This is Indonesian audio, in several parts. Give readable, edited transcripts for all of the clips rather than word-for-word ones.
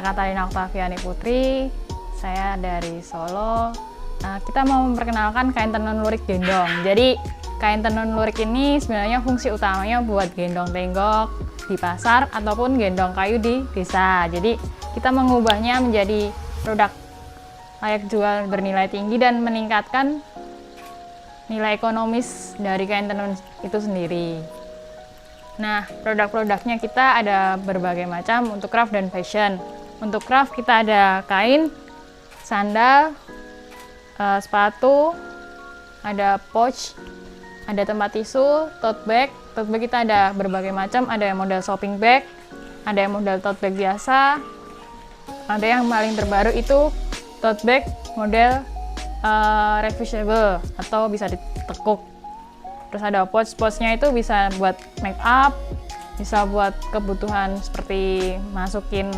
Katarina Oktaviani Putri, saya dari Solo. Kita mau memperkenalkan kain tenun lurik gendong. Jadi kain tenun lurik ini sebenarnya fungsi utamanya buat gendong tenggok di pasar ataupun gendong kayu di desa. Jadi kita mengubahnya menjadi produk layak jual bernilai tinggi dan meningkatkan nilai ekonomis dari kain tenun itu sendiri. Nah, produk-produknya kita ada berbagai macam untuk craft dan fashion. Untuk craft kita ada kain, sandal, sepatu, ada pouch, ada tempat tisu, tote bag. Tote bag kita ada berbagai macam, ada yang model shopping bag, ada yang model tote bag biasa, ada yang paling terbaru itu tote bag model reversible atau bisa ditekuk. Terus ada pouch-pouchnya itu bisa buat make up, bisa buat kebutuhan seperti masukin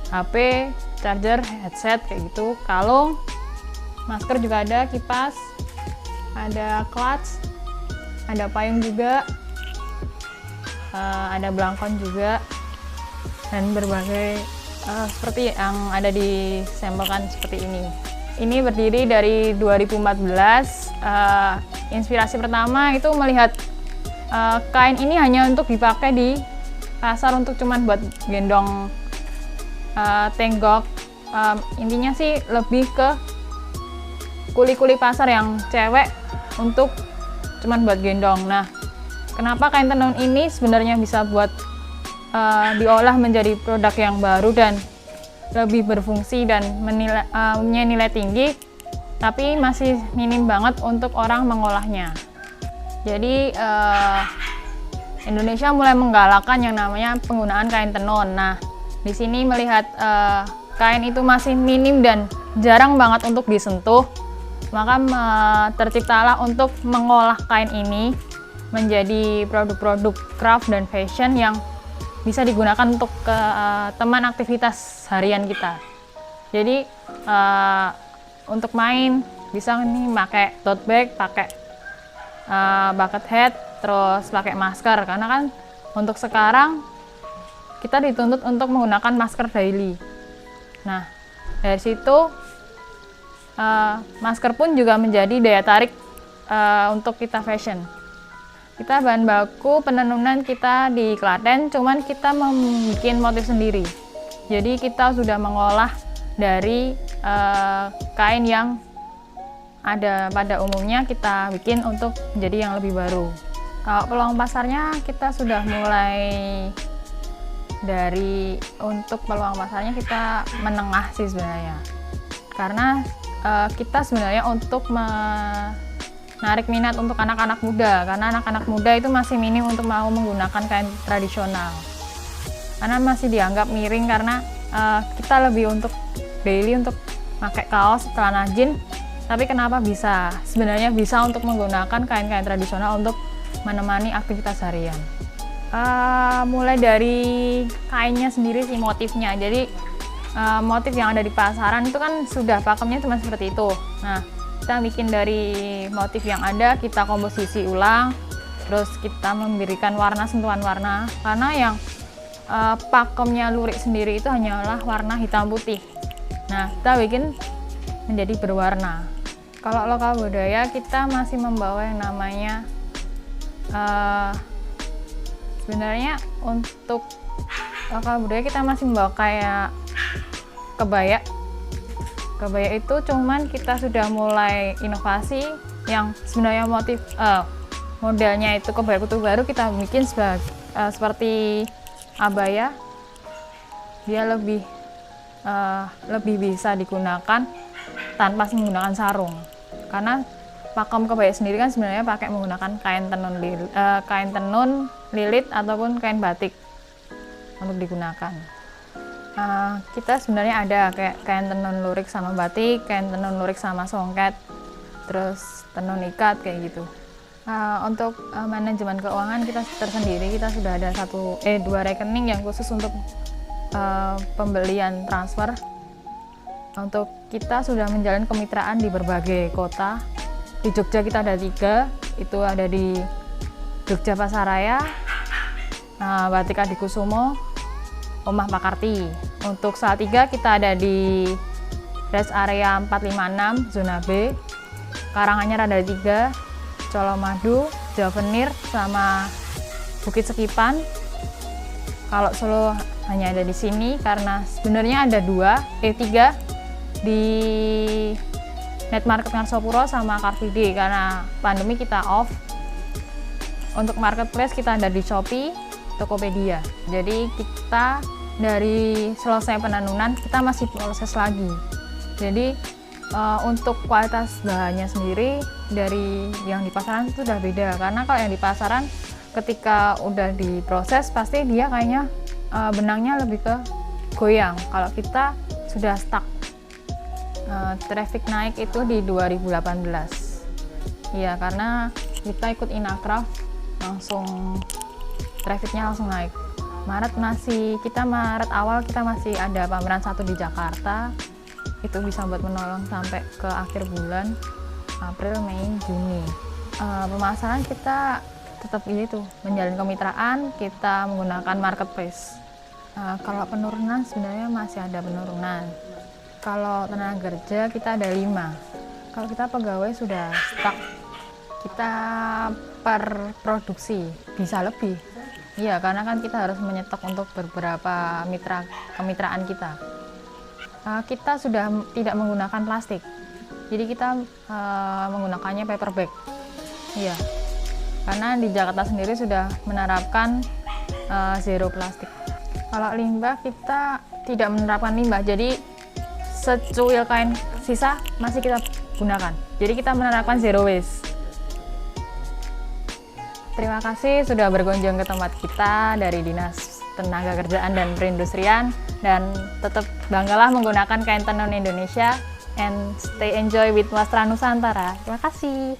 HP, charger, headset kayak gitu, kalung, masker juga ada, kipas, ada clutch, ada payung juga, ada belangkon juga, dan berbagai seperti yang ada disampelkan seperti ini. Ini berdiri dari 2014. Inspirasi pertama itu melihat kain ini hanya untuk dipakai di pasar untuk cuman buat gendong tenggok. Intinya sih lebih ke kuli-kuli pasar yang cewek untuk cuman buat gendong. Nah, kenapa kain tenun ini sebenarnya bisa buat diolah menjadi produk yang baru dan lebih berfungsi dan punya nilai tinggi, tapi masih minim banget untuk orang mengolahnya. Jadi Indonesia mulai menggalakkan yang namanya penggunaan kain tenun. Nah, di sini melihat kain itu masih minim dan jarang banget untuk disentuh, maka terciptalah untuk mengolah kain ini menjadi produk-produk craft dan fashion yang bisa digunakan untuk teman aktivitas harian kita. Jadi untuk main bisa nih pakai tote bag, pakai bucket hat, terus pakai masker, karena kan untuk sekarang kita dituntut untuk menggunakan masker daily. Nah, dari situ masker pun juga menjadi daya tarik untuk kita fashion. Kita bahan baku penenunan kita di Klaten, cuman kita membuat motif sendiri. Jadi kita sudah mengolah dari kain yang ada pada umumnya, kita bikin untuk menjadi yang lebih baru. Kalau peluang pasarnya kita sudah mulai dari, untuk peluang pasarnya kita menengah sih sebenarnya. Karena kita sebenarnya untuk menarik minat untuk anak-anak muda, karena anak-anak muda itu masih minim untuk mau menggunakan kain tradisional. Karena masih dianggap miring, karena kita lebih untuk daily untuk pakai kaos, celana jeans. Tapi kenapa bisa? Sebenarnya bisa untuk menggunakan kain-kain tradisional untuk menemani aktivitas harian. Mulai dari kainnya sendiri sih, motifnya. Jadi motif yang ada di pasaran itu kan sudah pakemnya cuma seperti itu. Nah, kita bikin dari motif yang ada, kita komposisi ulang, terus kita memberikan warna, sentuhan warna. Karena yang pakemnya lurik sendiri itu hanyalah warna hitam putih. Nah, kita bikin menjadi berwarna. Kalau lokal budaya, kita masih membawa yang namanya sebenarnya untuk lokal budaya kita masih membawa kayak kebaya. Kebaya itu cuman kita sudah mulai inovasi yang sebenarnya motif modelnya itu kebaya kutub baru kita bikin seperti abaya. Dia lebih bisa digunakan tanpa menggunakan sarung, karena pakem kebaya sendiri kan sebenarnya pakai menggunakan kain tenun lilit ataupun kain batik untuk digunakan. Kita sebenarnya ada kayak kain tenun lurik sama batik, kain tenun lurik sama songket, terus tenun ikat kayak gitu. Untuk manajemen keuangan kita tersendiri, kita sudah ada 2 rekening yang khusus untuk pembelian transfer. Untuk kita sudah menjalin kemitraan di berbagai kota. Di Jogja kita ada 3, itu ada di Jogja Pasaraya, Batik Adikusumo, Omah Pakarti. Untuk Salatiga kita ada di rest area 456 zona B, Karanganyar ada 3, Colomadu, Javenir, sama Bukit Sekipan. Kalau Solo hanya ada di sini karena sebenarnya ada 3 di Net Market Ngarsopuro sama Car Free Day karena pandemi kita off. Untuk marketplace kita ada di Shopee, Tokopedia. Jadi kita dari selesai penanunan kita masih proses lagi. Jadi untuk kualitas bahannya sendiri dari yang di pasaran itu udah beda karena kalau yang di pasaran ketika udah diproses pasti dia kayaknya benangnya lebih ke goyang. Kalau kita sudah stuck. Traffic naik itu di 2018. Iya, karena kita ikut Inakraf langsung trafficnya langsung naik. Maret awal kita masih ada pameran 1 di Jakarta. Itu bisa buat menolong sampai ke akhir bulan April, Mei, Juni. Pemasaran kita tetap menjalin kemitraan, kita menggunakan marketplace. Kalau penurunan sebenarnya masih ada penurunan. Kalau tenaga kerja kita ada 5. Kalau kita pegawai sudah stuck, kita per produksi bisa lebih. Iya, karena kan kita harus menyetok untuk beberapa kemitraan kita. Kita sudah tidak menggunakan plastik, jadi kita menggunakannya paper bag. Iya, karena di Jakarta sendiri sudah menerapkan zero plastik. Kalau limbah kita tidak menerapkan limbah, jadi secuil kain sisa masih kita gunakan. Jadi kita menerapkan zero waste. Terima kasih sudah berkunjung ke tempat kita dari Dinas Tenaga Kerjaan dan Perindustrian, dan tetap banggalah menggunakan kain tenun Indonesia and stay enjoy with Wastra Nusantara. Terima kasih.